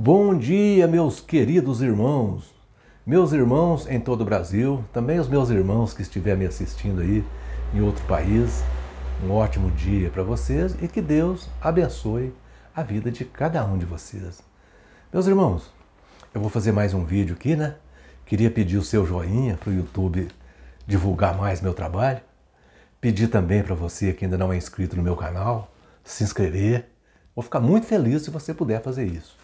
Bom dia, meus queridos irmãos, meus irmãos em todo o Brasil, também os meus irmãos que estiverem me assistindo aí em outro país. Um ótimo dia para vocês e que Deus abençoe a vida de cada um de vocês. Meus irmãos, eu vou fazer mais um vídeo aqui, né? Queria pedir o seu joinha para o YouTube divulgar mais meu trabalho. Pedir também para você que ainda não é inscrito no meu canal, se inscrever. Vou ficar muito feliz se você puder fazer isso.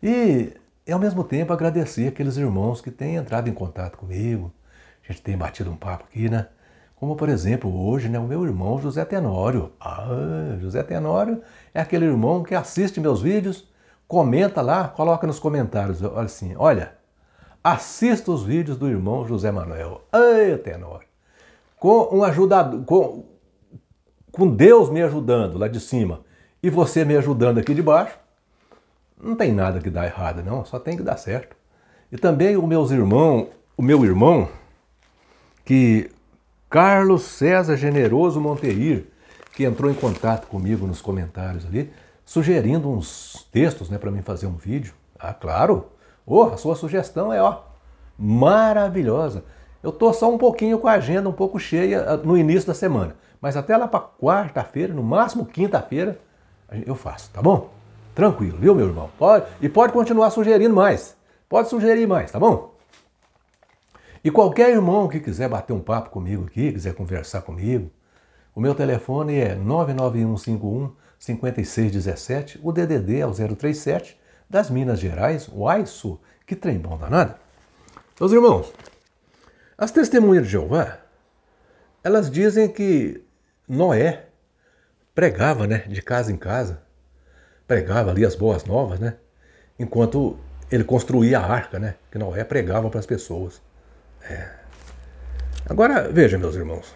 E, ao mesmo tempo, agradecer aqueles irmãos que têm entrado em contato comigo. A gente tem batido um papo aqui, né? Como, por exemplo, hoje, né, o meu irmão José Tenório. José Tenório é aquele irmão que assiste meus vídeos, comenta lá, coloca nos comentários, olha assim, olha, assista os vídeos do irmão José Manuel. Ai, Tenório. Com um ajudador, com Deus me ajudando lá de cima e você me ajudando aqui de baixo, não tem nada que dá errado, não, só tem que dar certo. E também o meu irmão, que Carlos César Generoso Monteir, que entrou em contato comigo nos comentários ali, sugerindo uns textos, né, para mim fazer um vídeo. Ah, claro! A sua sugestão é, maravilhosa. Eu tô só um pouquinho com a agenda um pouco cheia no início da semana, mas até lá para quarta-feira, no máximo quinta-feira, eu faço, tá bom? Tranquilo, viu, meu irmão? Pode continuar sugerindo mais. Pode sugerir mais, tá bom? E qualquer irmão que quiser bater um papo comigo aqui, quiser conversar comigo, o meu telefone é 99151-5617, o DDD é o 037, das Minas Gerais, o Aiço, que trem bom danado. Meus irmãos, as testemunhas de Jeová, elas dizem que Noé pregava, né, de casa em casa, pregava ali as boas novas, né? Enquanto ele construía a arca, né? Que Noé pregava para as pessoas. Agora, veja, meus irmãos.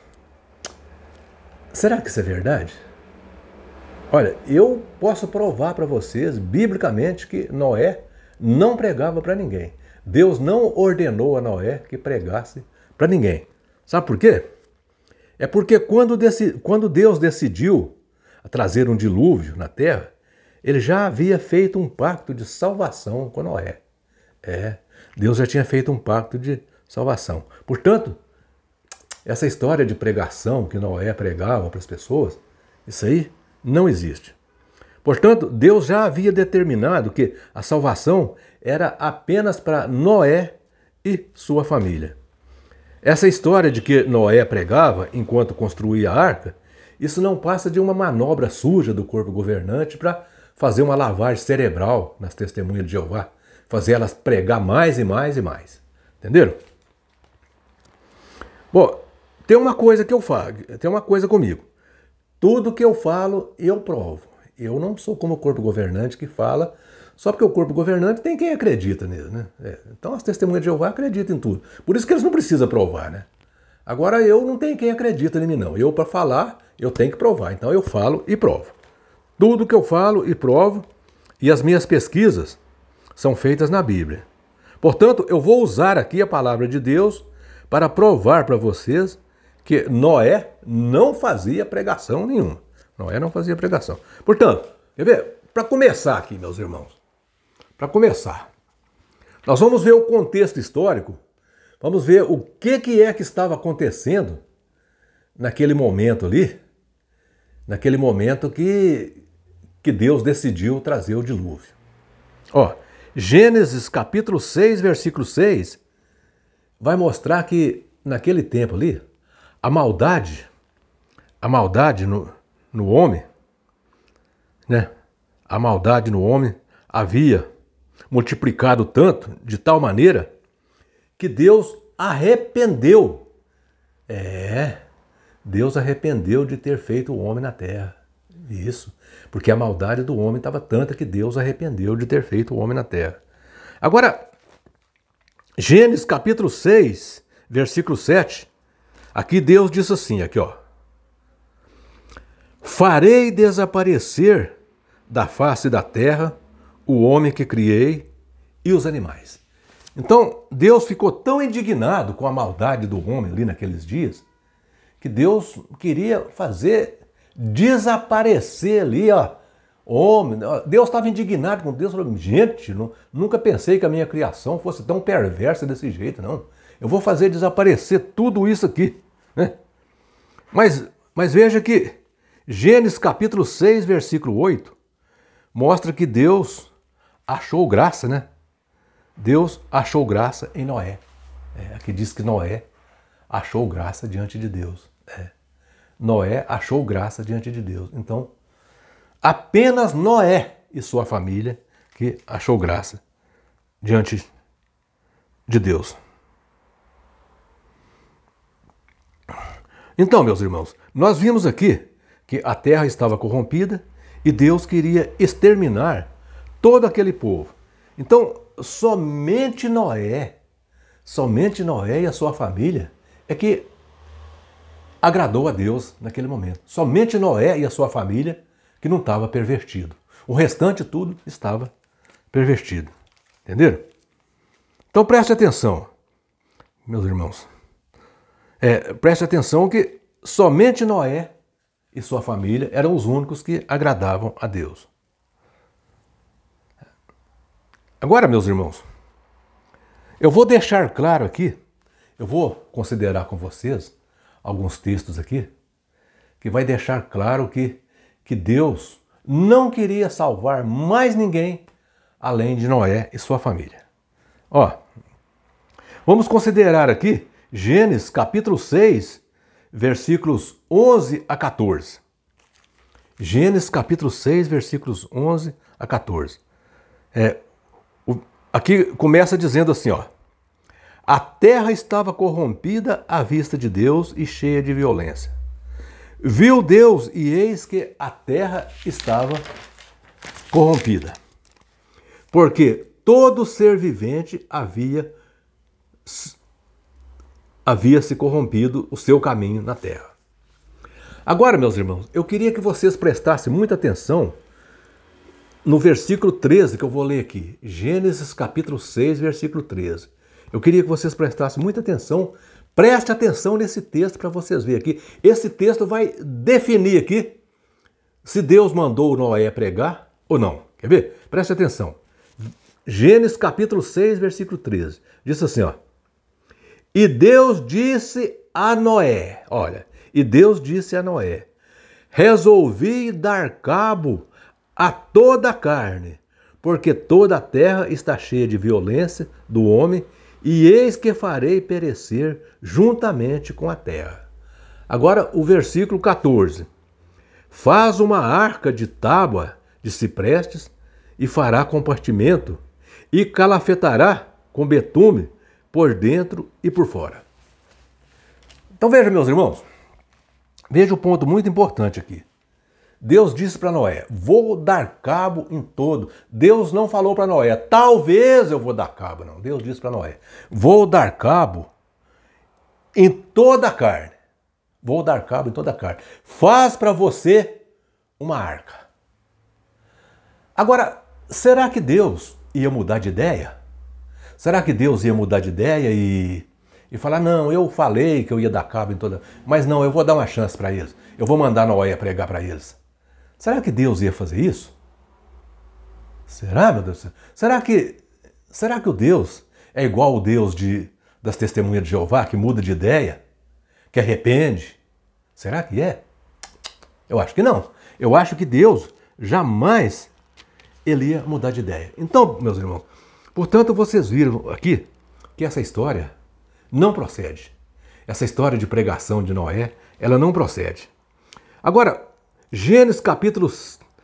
Será que isso é verdade? Olha, eu posso provar para vocês, biblicamente, que Noé não pregava para ninguém. Deus não ordenou a Noé que pregasse para ninguém. Sabe por quê? É porque quando Deus decidiu trazer um dilúvio na terra, ele já havia feito um pacto de salvação com Noé. Deus já tinha feito um pacto de salvação. Portanto, essa história de pregação que Noé pregava para as pessoas, isso aí não existe. Portanto, Deus já havia determinado que a salvação era apenas para Noé e sua família. Essa história de que Noé pregava enquanto construía a arca, isso não passa de uma manobra suja do corpo governante para fazer uma lavagem cerebral nas testemunhas de Jeová, fazer elas pregar mais e mais e mais. Entenderam? Bom, tem uma coisa que eu falo, tem uma coisa comigo. Tudo que eu falo, eu provo. Eu não sou como o corpo governante que fala, só porque o corpo governante tem quem acredita nele, né? Então as testemunhas de Jeová acreditam em tudo. Por isso que eles não precisam provar, né? Agora eu não tenho quem acredita em mim, não. Eu, para falar, eu tenho que provar. Então eu falo e provo. Tudo que eu falo e provo, e as minhas pesquisas são feitas na Bíblia. Portanto, eu vou usar aqui a palavra de Deus para provar para vocês que Noé não fazia pregação nenhuma. Noé não fazia pregação. Portanto, quer ver? Para começar aqui, meus irmãos, para começar, nós vamos ver o contexto histórico, vamos ver o que é que estava acontecendo naquele momento ali, naquele momento que Deus decidiu trazer o dilúvio. Gênesis capítulo 6, versículo 6, vai mostrar que naquele tempo ali, a maldade no homem, né? A maldade no homem havia multiplicado tanto, de tal maneira, que Deus arrependeu. Deus arrependeu de ter feito o homem na terra. Isso, porque a maldade do homem estava tanta que Deus arrependeu de ter feito o homem na terra. Agora, Gênesis capítulo 6, versículo 7, aqui Deus diz assim, farei desaparecer da face da terra o homem que criei e os animais. Então, Deus ficou tão indignado com a maldade do homem ali naqueles dias, que Deus queria fazer desaparecer ali, homem. Deus estava indignado com Deus, falou, gente, nunca pensei que a minha criação fosse tão perversa desse jeito, não. Eu vou fazer desaparecer tudo isso aqui, né? Mas veja que Gênesis capítulo 6, versículo 8, mostra que Deus achou graça, né? Deus achou graça em Noé. Aqui diz que Noé achou graça diante de Deus. Noé achou graça diante de Deus. Então, apenas Noé e sua família que achou graça diante de Deus. Então, meus irmãos, nós vimos aqui que a terra estava corrompida e Deus queria exterminar todo aquele povo. Então, somente Noé e a sua família é que agradou a Deus naquele momento. Somente Noé e a sua família que não estava pervertido. O restante tudo estava pervertido. Entenderam? Então preste atenção, meus irmãos. Preste atenção que somente Noé e sua família eram os únicos que agradavam a Deus. Agora, meus irmãos, eu vou deixar claro aqui, eu vou considerar com vocês alguns textos aqui, que vai deixar claro que Deus não queria salvar mais ninguém além de Noé e sua família. Vamos considerar aqui Gênesis capítulo 6, versículos 11 a 14. Gênesis capítulo 6, versículos 11 a 14. Aqui começa dizendo assim, a terra estava corrompida à vista de Deus e cheia de violência. Viu Deus e eis que a terra estava corrompida, porque todo ser vivente havia se corrompido o seu caminho na terra. Agora, meus irmãos, eu queria que vocês prestassem muita atenção no versículo 13 que eu vou ler aqui. Gênesis capítulo 6, versículo 13. Eu queria que vocês prestassem muita atenção. Preste atenção nesse texto para vocês verem aqui. Esse texto vai definir aqui se Deus mandou Noé pregar ou não. Quer ver? Preste atenção. Gênesis capítulo 6, versículo 13. Diz assim, E Deus disse a Noé, e Deus disse a Noé, resolvi dar cabo a toda a carne, porque toda a terra está cheia de violência do homem, e eis que farei perecer juntamente com a terra. Agora o versículo 14. Faz uma arca de tábua de ciprestes e fará compartimento e calafetará com betume por dentro e por fora. Então veja, meus irmãos, veja o ponto muito importante aqui. Deus disse para Noé, vou dar cabo em todo. Deus não falou para Noé, talvez eu vou dar cabo, não. Deus disse para Noé, vou dar cabo em toda a carne. Vou dar cabo em toda a carne. Faz para você uma arca. Agora, será que Deus ia mudar de ideia? Será que Deus ia mudar de ideia e falar, não, eu falei que eu ia dar cabo em toda... Mas não, eu vou dar uma chance para eles. Eu vou mandar Noé pregar para eles. Será que Deus ia fazer isso? Será, meu Deus do céu? Será que o Deus é igual o Deus das testemunhas de Jeová, que muda de ideia, que arrepende? Será que é? Eu acho que não. Eu acho que Deus jamais ele ia mudar de ideia. Então, meus irmãos, portanto, vocês viram aqui que essa história não procede. Essa história de pregação de Noé, ela não procede. Agora, Gênesis capítulo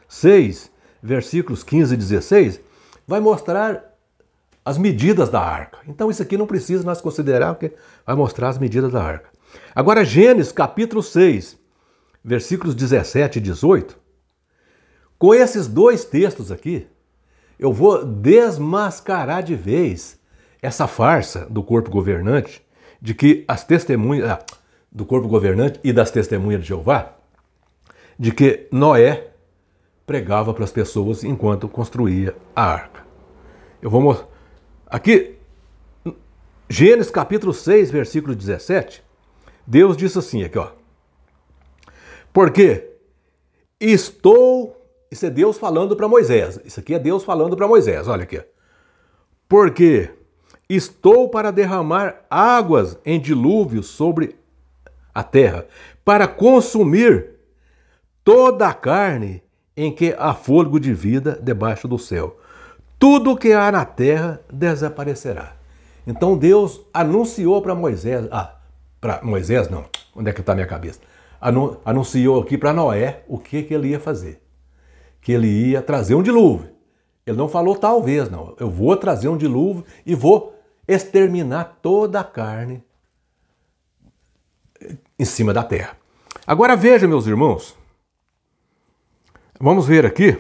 6, versículos 15 e 16, vai mostrar as medidas da arca. Então isso aqui não precisa nós considerar, porque vai mostrar as medidas da arca. Agora, Gênesis capítulo 6, versículos 17 e 18, com esses dois textos aqui, eu vou desmascarar de vez essa farsa do corpo governante, de que as testemunhas do corpo governante e das testemunhas de Jeová, de que Noé pregava para as pessoas enquanto construía a arca. Eu vou mostrar. Aqui, Gênesis capítulo 6, versículo 17, Deus disse assim, aqui, porque Isso é Deus falando para Moisés. Isso aqui é Deus falando para Moisés. Olha aqui. Porque estou para derramar águas em dilúvio sobre a terra, para consumir toda a carne em que há fôlego de vida debaixo do céu. Tudo o que há na terra desaparecerá. Então Deus anunciou para Moisés, para Moisés não, onde é que está a minha cabeça? Anunciou aqui para Noé o que ele ia fazer. Que ele ia trazer um dilúvio. Ele não falou talvez, não. Eu vou trazer um dilúvio e vou exterminar toda a carne em cima da terra. Agora veja, meus irmãos, vamos ver aqui,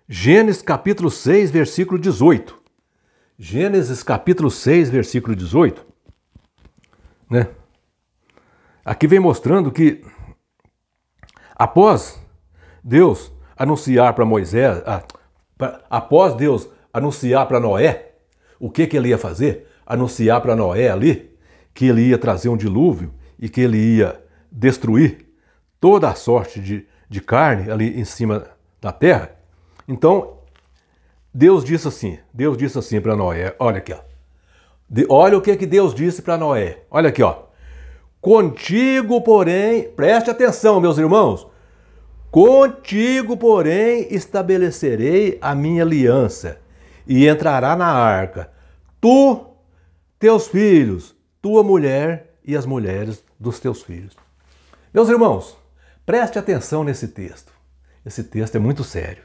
Gênesis capítulo 6, versículo 18. Gênesis capítulo 6, versículo 18, né? Aqui vem mostrando que após Deus anunciar para Moisés, após Deus anunciar para Noé o que ele ia fazer, anunciar para Noé ali que ele ia trazer um dilúvio e que ele ia destruir toda a sorte de carne ali em cima da terra. Então, Deus disse assim para Noé, olha aqui, ó. Olha o que Deus disse para Noé, olha aqui, ó. Contigo, porém, preste atenção, meus irmãos, contigo, porém, estabelecerei a minha aliança e entrará na arca, tu, teus filhos, tua mulher e as mulheres dos teus filhos. Meus irmãos, preste atenção nesse texto. Esse texto é muito sério.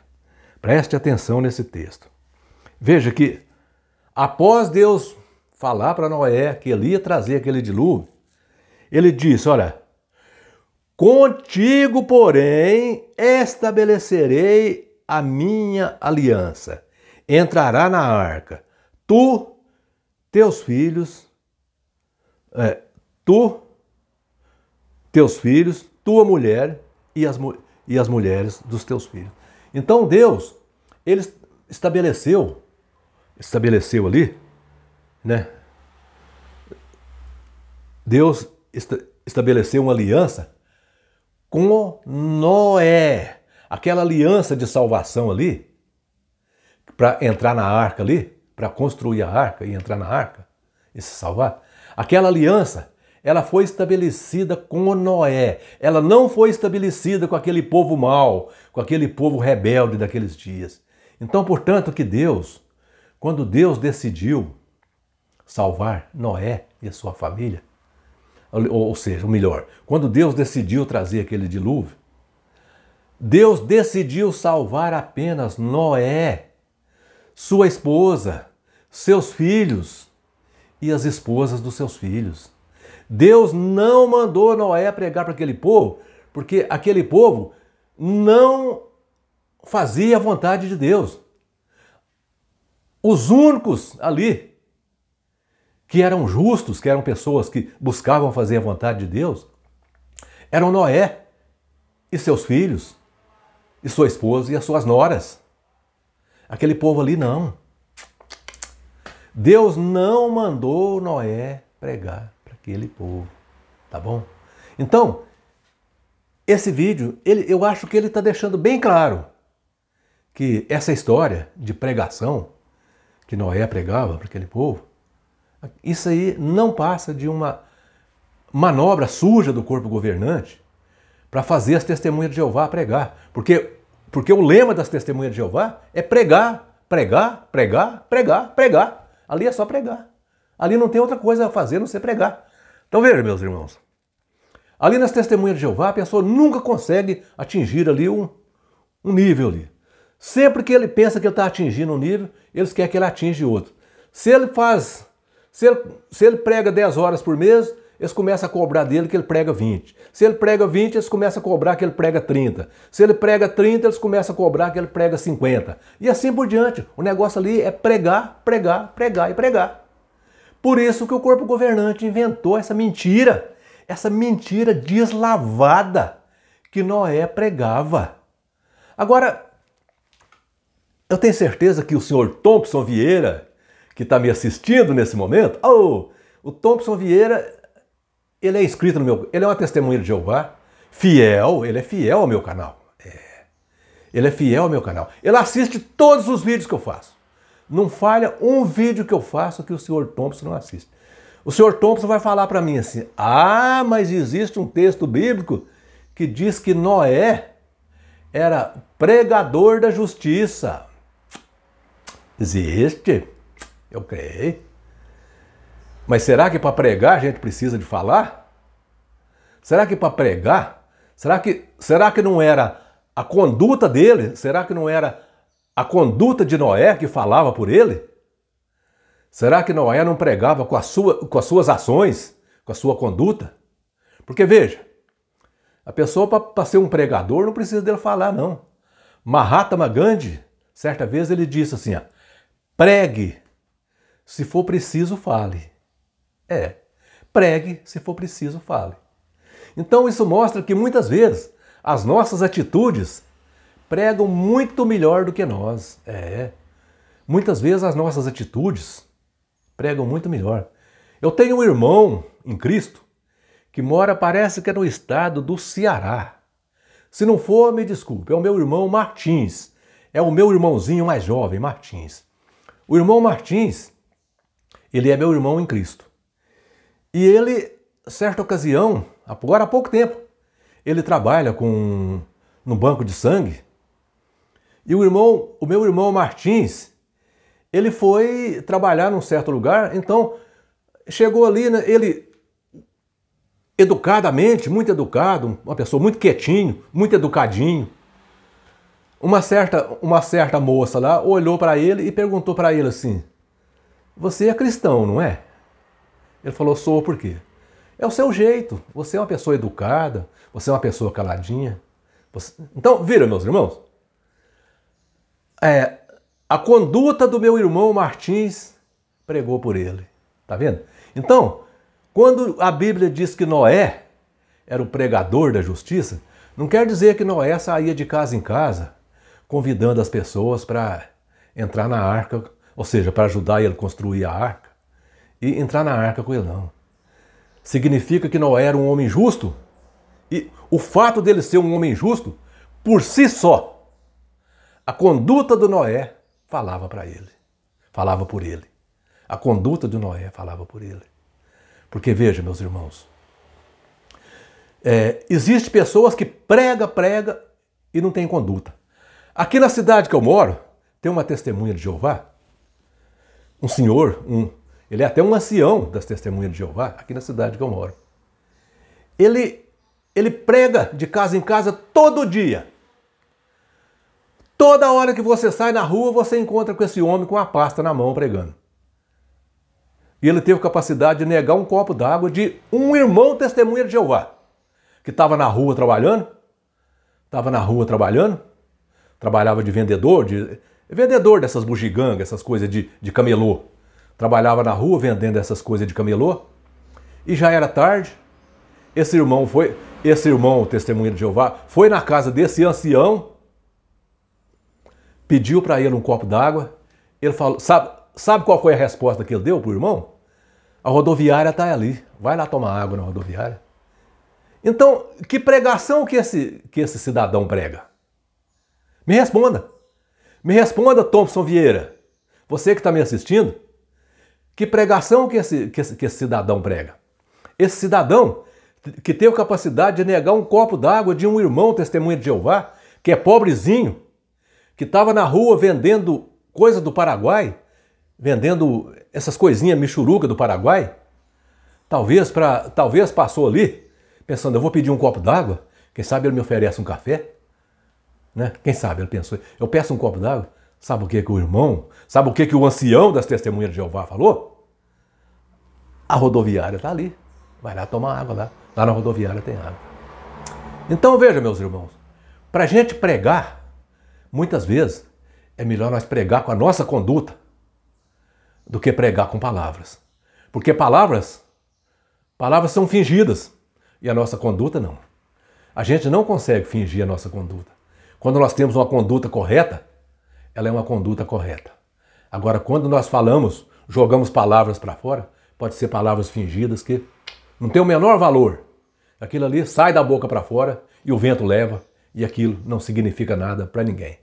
Preste atenção nesse texto. Veja que, após Deus falar para Noé que ele ia trazer aquele dilúvio, ele disse, olha, contigo, porém, estabelecerei a minha aliança. Entrará na arca, tu, teus filhos, teus filhos, tua mulher e as mulheres dos teus filhos. Então Deus, ele estabeleceu ali, né? Deus estabeleceu uma aliança com Noé. Aquela aliança de salvação ali, para entrar na arca ali, para construir a arca e entrar na arca e se salvar. Aquela aliança, ela foi estabelecida com Noé. Ela não foi estabelecida com aquele povo mau, com aquele povo rebelde daqueles dias. Então, portanto, que Deus, quando Deus decidiu salvar Noé e a sua família, ou seja, o melhor, quando Deus decidiu trazer aquele dilúvio, Deus decidiu salvar apenas Noé, sua esposa, seus filhos e as esposas dos seus filhos. Deus não mandou Noé pregar para aquele povo, porque aquele povo não fazia a vontade de Deus. Os únicos ali que eram justos, que eram pessoas que buscavam fazer a vontade de Deus, eram Noé e seus filhos, e sua esposa e as suas noras. Aquele povo ali não. Deus não mandou Noé pregar para aquele povo, tá bom? Então, esse vídeo, eu acho que ele está deixando bem claro que essa história de pregação que Noé pregava para aquele povo, isso aí não passa de uma manobra suja do corpo governante para fazer as testemunhas de Jeová pregar. Porque o lema das testemunhas de Jeová é pregar, pregar, pregar, pregar, pregar. Ali é só pregar. Ali não tem outra coisa a fazer a não ser pregar. Então veja, meus irmãos, ali nas testemunhas de Jeová a pessoa nunca consegue atingir ali um nível ali. Sempre que ele pensa que ele está atingindo um nível, eles querem que ele atinja outro. Se ele prega 10 horas por mês, eles começam a cobrar dele que ele prega 20. Se ele prega 20, eles começam a cobrar que ele prega 30. Se ele prega 30, eles começam a cobrar que ele prega 50. E assim por diante. O negócio ali é pregar, pregar, pregar e pregar. Por isso que o corpo governante inventou essa mentira deslavada que Noé pregava. Agora, eu tenho certeza que o senhor Thompson Vieira, que está me assistindo nesse momento, o Thompson Vieira, ele é inscrito no meu... Ele é uma testemunha de Jeová, fiel, ele é fiel ao meu canal. Ele é fiel ao meu canal. Ele assiste todos os vídeos que eu faço. Não falha um vídeo que eu faço que o Sr. Thompson não assiste. O Sr. Thompson vai falar para mim assim, ah, mas existe um texto bíblico que diz que Noé era pregador da justiça. Existe? Eu creio. Mas será que para pregar a gente precisa de falar? Será que para pregar? Será que não era a conduta dele? Será que não era a conduta de Noé que falava por ele? Será que Noé não pregava com as suas ações, com a sua conduta? Porque veja, a pessoa para ser um pregador não precisa dele falar, não. Mahatma Gandhi, certa vez ele disse assim, ó, pregue, se for preciso fale. Pregue, se for preciso fale. Então isso mostra que muitas vezes as nossas atitudes pregam muito melhor do que nós. Muitas vezes as nossas atitudes pregam muito melhor. Eu tenho um irmão em Cristo que mora, parece que é no estado do Ceará. Se não for, me desculpe, é o meu irmão Martins. É o meu irmãozinho mais jovem, Martins. O irmão Martins, ele é meu irmão em Cristo. E ele, certa ocasião, agora há pouco tempo, ele trabalha no banco de sangue. E o meu irmão Martins, ele foi trabalhar num certo lugar, então chegou ali, né, ele educadamente, muito educado, uma pessoa muito quietinho, muito educadinho. Uma certa moça lá olhou para ele e perguntou para ele assim, você é cristão, não é? Ele falou, sou, por quê? É o seu jeito, você é uma pessoa educada, você é uma pessoa caladinha. Então, vira, meus irmãos, a conduta do meu irmão Martins pregou por ele, tá vendo? Então, quando a Bíblia diz que Noé era o pregador da justiça, não quer dizer que Noé saía de casa em casa convidando as pessoas para entrar na arca, ou seja, para ajudar ele a construir a arca e entrar na arca com ele, não. Significa que Noé era um homem justo e o fato dele ser um homem justo, por si só, a conduta do Noé falava para ele, falava por ele. A conduta do Noé falava por ele. Porque veja, meus irmãos, existem pessoas que prega e não tem conduta. Aqui na cidade que eu moro, tem uma testemunha de Jeová, um senhor, ele é até um ancião das testemunhas de Jeová, aqui na cidade que eu moro. Ele prega de casa em casa todo dia. Toda hora que você sai na rua, você encontra com esse homem com a pasta na mão pregando. E ele teve capacidade de negar um copo d'água de um irmão testemunha de Jeová, que estava na rua trabalhando, trabalhava de vendedor dessas bugigangas, essas coisas de camelô. Trabalhava na rua vendendo essas coisas de camelô, e já era tarde. Esse irmão testemunha de Jeová, foi na casa desse ancião, pediu para ele um copo d'água. Ele falou, sabe qual foi a resposta que ele deu para o irmão? A rodoviária está ali, vai lá tomar água na rodoviária. Então, que pregação que esse cidadão prega? Me responda, Thompson Vieira, você que está me assistindo, que pregação que esse cidadão prega? Esse cidadão que teve capacidade de negar um copo d'água de um irmão testemunha de Jeová, que é pobrezinho, que estava na rua vendendo coisa do Paraguai, vendendo essas coisinhas michuruca do Paraguai, talvez passou ali, pensando, eu vou pedir um copo d'água, quem sabe ele me oferece um café, né? Quem sabe ele pensou, eu peço um copo d'água, sabe o que o ancião das testemunhas de Jeová falou? A rodoviária está ali, vai lá tomar água lá na rodoviária tem água. Então veja, meus irmãos, para a gente pregar, muitas vezes é melhor nós pregar com a nossa conduta do que pregar com palavras. Porque palavras são fingidas e a nossa conduta não. A gente não consegue fingir a nossa conduta. Quando nós temos uma conduta correta, ela é uma conduta correta. Agora, quando nós jogamos palavras para fora, pode ser palavras fingidas que não tem o menor valor. Aquilo ali sai da boca para fora e o vento leva e aquilo não significa nada para ninguém.